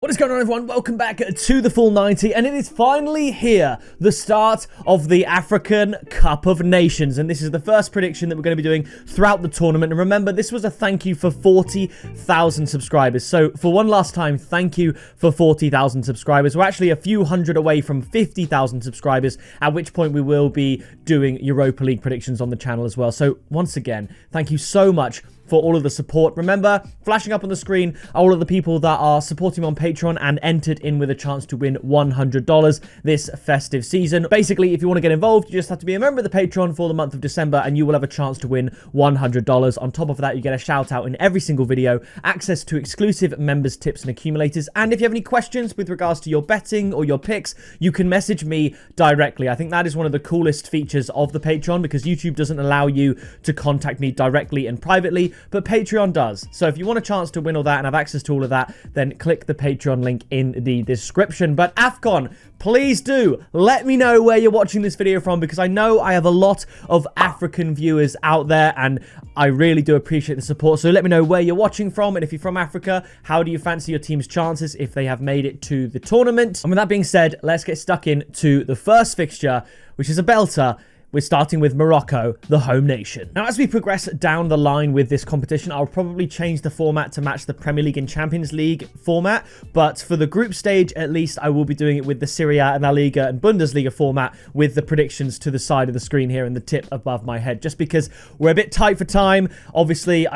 What is going on, everyone? Welcome back to the Full 90, and it is finally here, the start of the African Cup of Nations, and this is the first prediction that we're going to be doing throughout the tournament. And remember, this was a thank you for 40,000 subscribers, so for one last time, thank you for 40,000 subscribers. We're actually a few hundred away from 50,000 subscribers, at which point we will be doing Europa League predictions on the channel as well. So once again, thank you so much for all of the support. Remember, flashing up on the screen are all of the people that are supporting me on Patreon and entered in with a chance to win $100 this festive season. Basically, if you want to get involved, you just have to be a member of the Patreon for the month of December and you will have a chance to win $100. On top of that, you get a shout out in every single video, access to exclusive members tips and accumulators, and if you have any questions with regards to your betting or your picks, you can message me directly. I think that is one of the coolest features of the Patreon, because YouTube doesn't allow you to contact me directly and privately, but Patreon does. So if you want a chance to win all that and have access to all of that, then click the Patreon link in the description. But Afcon, please do let me know where you're watching this video from, because I know I have a lot of African viewers out there and I really do appreciate the support. So let me know where you're watching from, and if you're from Africa, how do you fancy your team's chances if they have made it to the tournament? And with that being said, let's get stuck into the first fixture, which is a belter. We're starting with Morocco, the home nation. Now, as we progress down the line with this competition, I'll probably change the format to match the Premier League and Champions League format. But for the group stage, at least, I will be doing it with the Serie A and La Liga and Bundesliga format, with the predictions to the side of the screen here and the tip above my head, just because we're a bit tight for time. Obviously,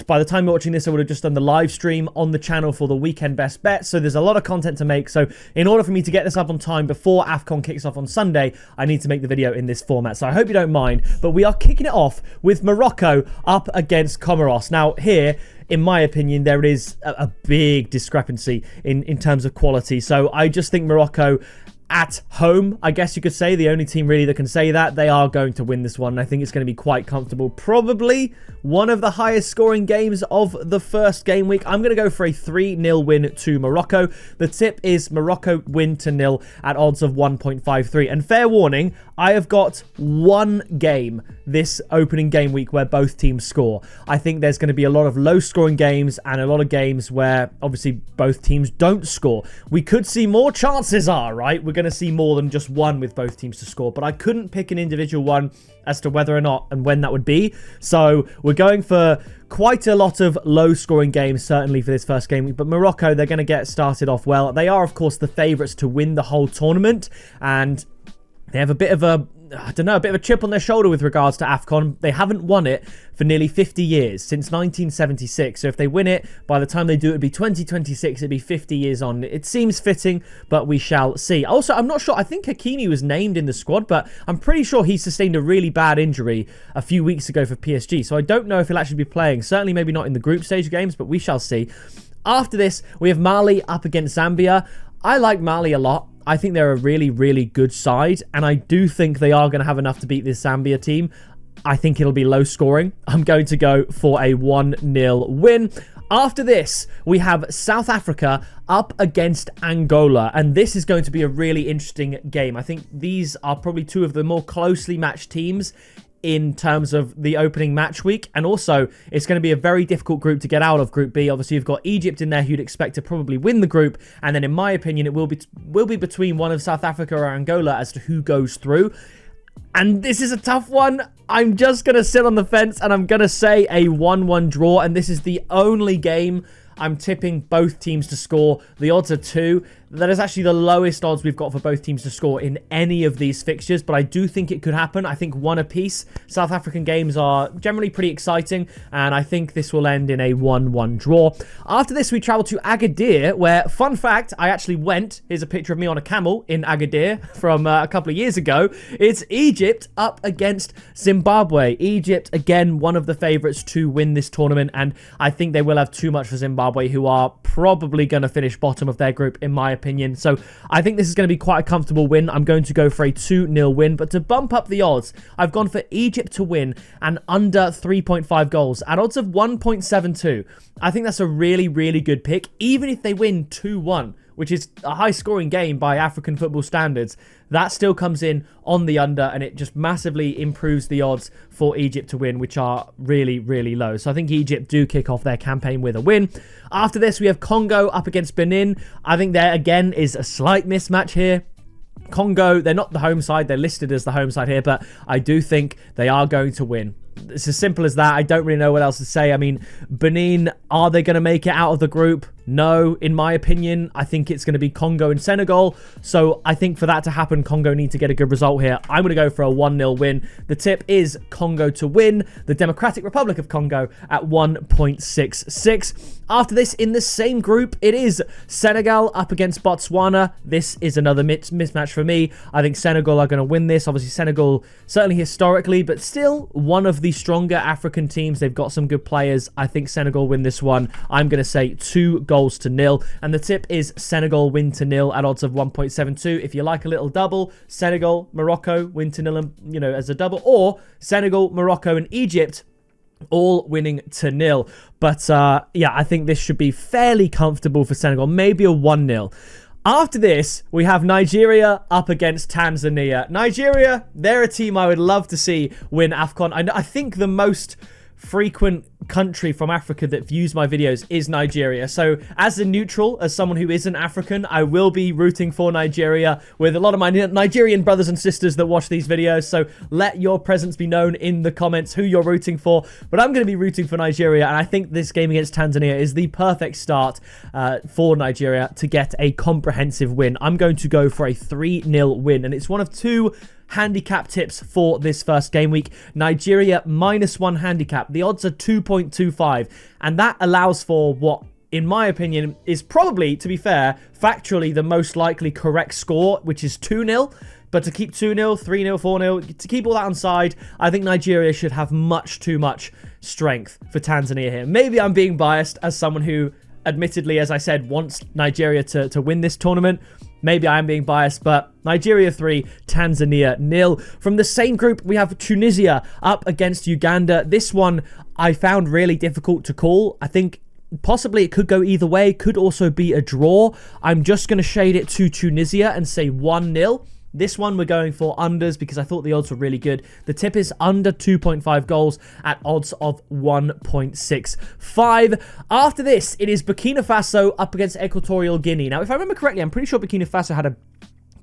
by the time you're watching this, I would have just done the live stream on the channel for the weekend best bet. So there's a lot of content to make. So in order for me to get this up on time before Afcon kicks off on Sunday, I need to make the video in this format. So I hope you don't mind, but we are kicking it off with Morocco up against Comoros. Now here, in my opinion, there is a big discrepancy in terms of quality. So I just think Morocco at home, I guess you could say, the only team really that can say that, they are going to win this one. I think it's going to be quite comfortable. Probably one of the highest scoring games of the first game week. I'm going to go for a 3-0 win to Morocco. The tip is Morocco win to 0 at odds of 1.53. And fair warning, I have got one game this opening game week where both teams score. I think there's going to be a lot of low scoring games and a lot of games where obviously both teams don't score. We could see more, chances are, right? We're going to see more than just one with both teams to score, but I couldn't pick an individual one as to whether or not and when that would be. So we're going for quite a lot of low scoring games, certainly for this first game week. But Morocco, they're going to get started off well. They are, of course, the favourites to win the whole tournament, and they have a bit of a chip on their shoulder with regards to Afcon. They haven't won it for nearly 50 years, since 1976. So if they win it, by the time they do, it'd be 2026. It'd be 50 years on. It seems fitting, but we shall see. Also, I'm not sure. I think Hakimi was named in the squad, but I'm pretty sure he sustained a really bad injury a few weeks ago for PSG. So I don't know if he'll actually be playing. Certainly maybe not in the group stage games, but we shall see. After this, we have Mali up against Zambia. I like Mali a lot. I think they're a really, really good side, and I do think they are going to have enough to beat this Zambia team. I think it'll be low scoring. I'm going to go for a 1-0 win. After this, we have South Africa up against Angola, and this is going to be a really interesting game. I think these are probably two of the more closely matched teams in terms of the opening match week, and also it's going to be a very difficult group to get out of, Group B. Obviously, you've got Egypt in there, who you'd expect to probably win the group, and then in my opinion, it will be between one of South Africa or Angola as to who goes through. And this is a tough one. I'm just going to sit on the fence, and I'm going to say a 1-1 draw, and this is the only game I'm tipping both teams to score. The odds are 2. That is actually the lowest odds we've got for both teams to score in any of these fixtures, but I do think it could happen. I think one apiece. South African games are generally pretty exciting, and I think this will end in a 1-1 draw. After this, we travel to Agadir, where, fun fact, I actually went. Here's a picture of me on a camel in Agadir from a couple of years ago. It's Egypt up against Zimbabwe. Egypt, again, one of the favourites to win this tournament, and I think they will have too much for Zimbabwe, who are probably going to finish bottom of their group, in my opinion. So I think this is going to be quite a comfortable win. I'm going to go for a 2-0 win, but to bump up the odds, I've gone for Egypt to win and under 3.5 goals at odds of 1.72. I think that's a really, really good pick, even if they win 2-1. which is a high-scoring game by African football standards, that still comes in on the under, and it just massively improves the odds for Egypt to win, which are really, really low. So I think Egypt do kick off their campaign with a win. After this, we have Congo up against Benin. I think there, again, is a slight mismatch here. Congo, they're not the home side. They're listed as the home side here, but I do think they are going to win. It's as simple as that. I don't really know what else to say. I mean, Benin, are they going to make it out of the group? No, in my opinion. I think it's going to be Congo and Senegal. So I think for that to happen, Congo need to get a good result here. I'm going to go for a 1-0 win. The tip is Congo to win. The Democratic Republic of Congo at 1.66. After this, in the same group, it is Senegal up against Botswana. This is another mismatch for me. I think Senegal are going to win this. Obviously, Senegal, certainly historically, but still one of the stronger African teams. They've got some good players. I think Senegal win this one. I'm going to say 2-0. And the tip is Senegal win to nil at odds of 1.72. If you like a little double, Senegal, Morocco win to nil, as a double, or Senegal, Morocco, and Egypt all winning to nil. But yeah, I think this should be fairly comfortable for Senegal. Maybe a 1-0. After this, we have Nigeria up against Tanzania. Nigeria, they're a team I would love to see win Afcon. I think the most frequent country from Africa that views my videos is Nigeria. So as a neutral, as someone who isn't African, I will be rooting for Nigeria with a lot of my Nigerian brothers and sisters that watch these videos. So let your presence be known in the comments who you're rooting for. But I'm going to be rooting for Nigeria, and I think this game against Tanzania is the perfect start for Nigeria to get a comprehensive win. I'm going to go for a 3-0 win, and it's one of two handicap tips for this first game week. Nigeria -1 handicap. The odds are 2.25, and that allows for what, in my opinion, is probably, to be fair, factually the most likely correct score, which is 2-0. But to keep 2-0, 3-0, 4-0, to keep all that on side, I think Nigeria should have much too much strength for Tanzania here. Maybe I'm being biased as someone who, admittedly, as I said, wants Nigeria to win this tournament. Maybe I am being biased, but Nigeria 3, Tanzania 0. From the same group, we have Tunisia up against Uganda. This one I found really difficult to call. I think possibly it could go either way. Could also be a draw. I'm just going to shade it to Tunisia and say 1-0. This one we're going for unders because I thought the odds were really good. The tip is under 2.5 goals at odds of 1.65. After this, it is Burkina Faso up against Equatorial Guinea. Now, if I remember correctly, I'm pretty sure Burkina Faso had a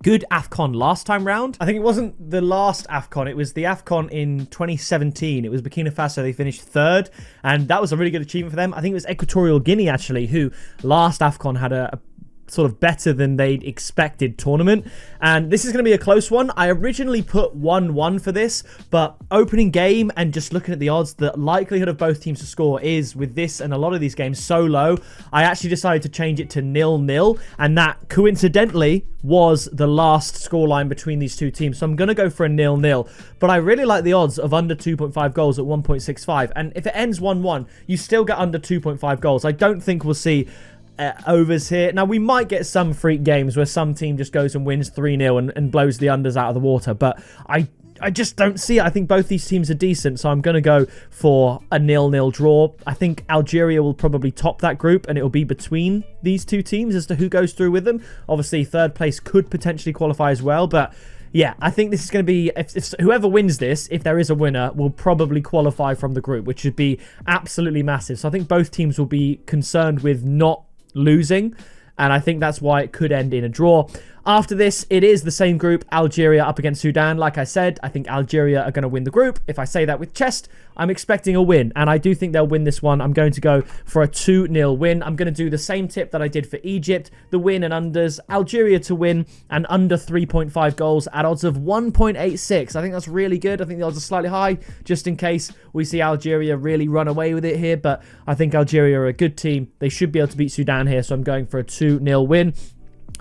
good Afcon last time round. I think it wasn't the last Afcon. It was the Afcon in 2017. It was Burkina Faso. They finished 3rd, and that was a really good achievement for them. I think it was Equatorial Guinea, actually, who last Afcon had a sort of better than they'd expected tournament, and this is going to be a close one. I originally put 1-1 for this, but opening game and just looking at the odds, the likelihood of both teams to score is, with this and a lot of these games, so low. I actually decided to change it to 0-0, and that coincidentally was the last scoreline between these two teams. So I'm going to go for a 0-0, but I really like the odds of under 2.5 goals at 1.65, and if it ends 1-1, you still get under 2.5 goals. I don't think we'll see overs here. Now, we might get some freak games where some team just goes and wins 3-0 and blows the unders out of the water, but I just don't see it. I think both these teams are decent, so I'm going to go for a 0-0 draw. I think Algeria will probably top that group, and it will be between these two teams as to who goes through with them. Obviously, 3rd place could potentially qualify as well, but yeah, I think this is going to be, if whoever wins this, if there is a winner, will probably qualify from the group, which would be absolutely massive. So I think both teams will be concerned with not losing, and I think that's why it could end in a draw. After this, it is the same group, Algeria up against Sudan. Like I said, I think Algeria are going to win the group. If I say that with chest, I'm expecting a win, and I do think they'll win this one. I'm going to go for a 2-0 win. I'm going to do the same tip that I did for Egypt, the win and unders, Algeria to win, and under 3.5 goals at odds of 1.86. I think that's really good. I think the odds are slightly high, just in case we see Algeria really run away with it here, but I think Algeria are a good team. They should be able to beat Sudan here, so I'm going for a 2-0 win.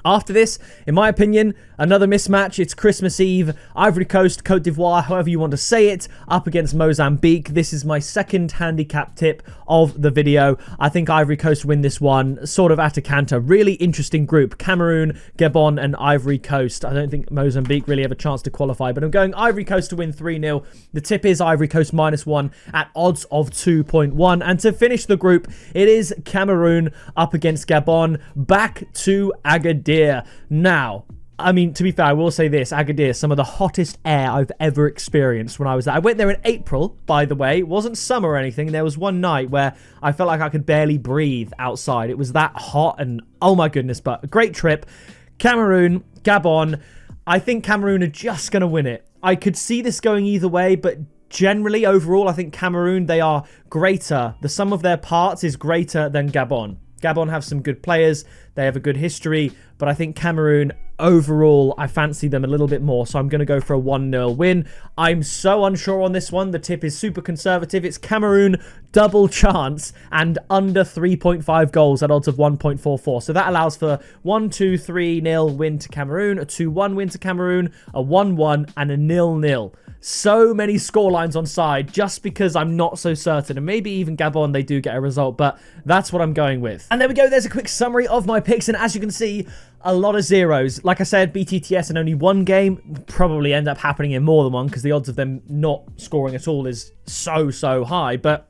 After this, in my opinion, another mismatch. It's Christmas Eve. Ivory Coast, Cote d'Ivoire, however you want to say it, up against Mozambique. This is my second handicap tip of the video. I think Ivory Coast win this one, sort of at a canter. Really interesting group. Cameroon, Gabon, and Ivory Coast. I don't think Mozambique really have a chance to qualify, but I'm going Ivory Coast to win 3-0. The tip is Ivory Coast -1 at odds of 2.1. And to finish the group, it is Cameroon up against Gabon. Back to Agadir. Now, I mean, to be fair, I will say this. Agadir, some of the hottest air I've ever experienced when I was there. I went there in April, by the way. It wasn't summer or anything. There was one night where I felt like I could barely breathe outside. It was that hot and, oh my goodness, but a great trip. Cameroon, Gabon. I think Cameroon are just going to win it. I could see this going either way, but generally, overall, I think Cameroon, they are greater. The sum of their parts is greater than Gabon. Gabon have some good players. They have a good history. But I think Cameroon, overall, I fancy them a little bit more. So I'm going to go for a 1-0 win. I'm so unsure on this one. The tip is super conservative. It's Cameroon double chance and under 3.5 goals at odds of 1.44. So that allows for 1-2-3-0 win to Cameroon, a 2-1 win to Cameroon, a 1-1, and a 0-0. So many scorelines on side just because I'm not so certain. And maybe even Gabon, they do get a result. But that's what I'm going with. And there we go. There's a quick summary of my picks. And as you can see, a lot of zeros. Like I said, BTTS in only one game probably end up happening in more than one because the odds of them not scoring at all is so high. But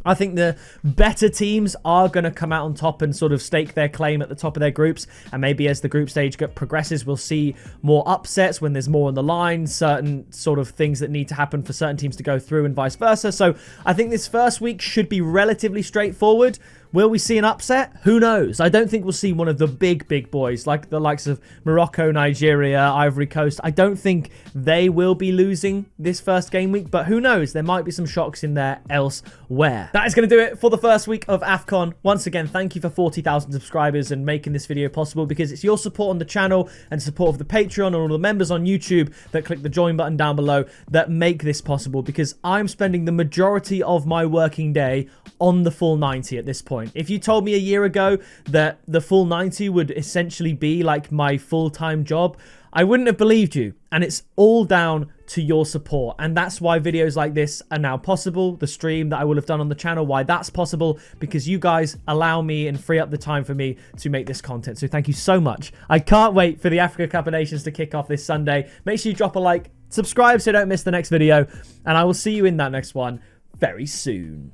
I think the better teams are going to come out on top and sort of stake their claim at the top of their groups. And maybe as the group stage progresses, we'll see more upsets when there's more on the line, certain sort of things that need to happen for certain teams to go through and vice versa. So I think this first week should be relatively straightforward. Will we see an upset? Who knows? I don't think we'll see one of the big boys like the likes of Morocco, Nigeria, Ivory Coast. I don't think they will be losing this first game week, but who knows? There might be some shocks in there elsewhere. That is going to do it for the first week of Afcon. Once again, thank you for 40,000 subscribers and making this video possible because it's your support on the channel and support of the Patreon and all the members on YouTube that click the join button down below that make this possible because I'm spending the majority of my working day on the full 90 at this point. If you told me a year ago that the full 90 would essentially be like my full-time job, I wouldn't have believed you. And it's all down to your support. And that's why videos like this are now possible. The stream that I will have done on the channel, why that's possible, because you guys allow me and free up the time for me to make this content. So thank you so much. I can't wait for the Africa Cup of Nations to kick off this Sunday. Make sure you drop a like, subscribe so you don't miss the next video, and I will see you in that next one very soon.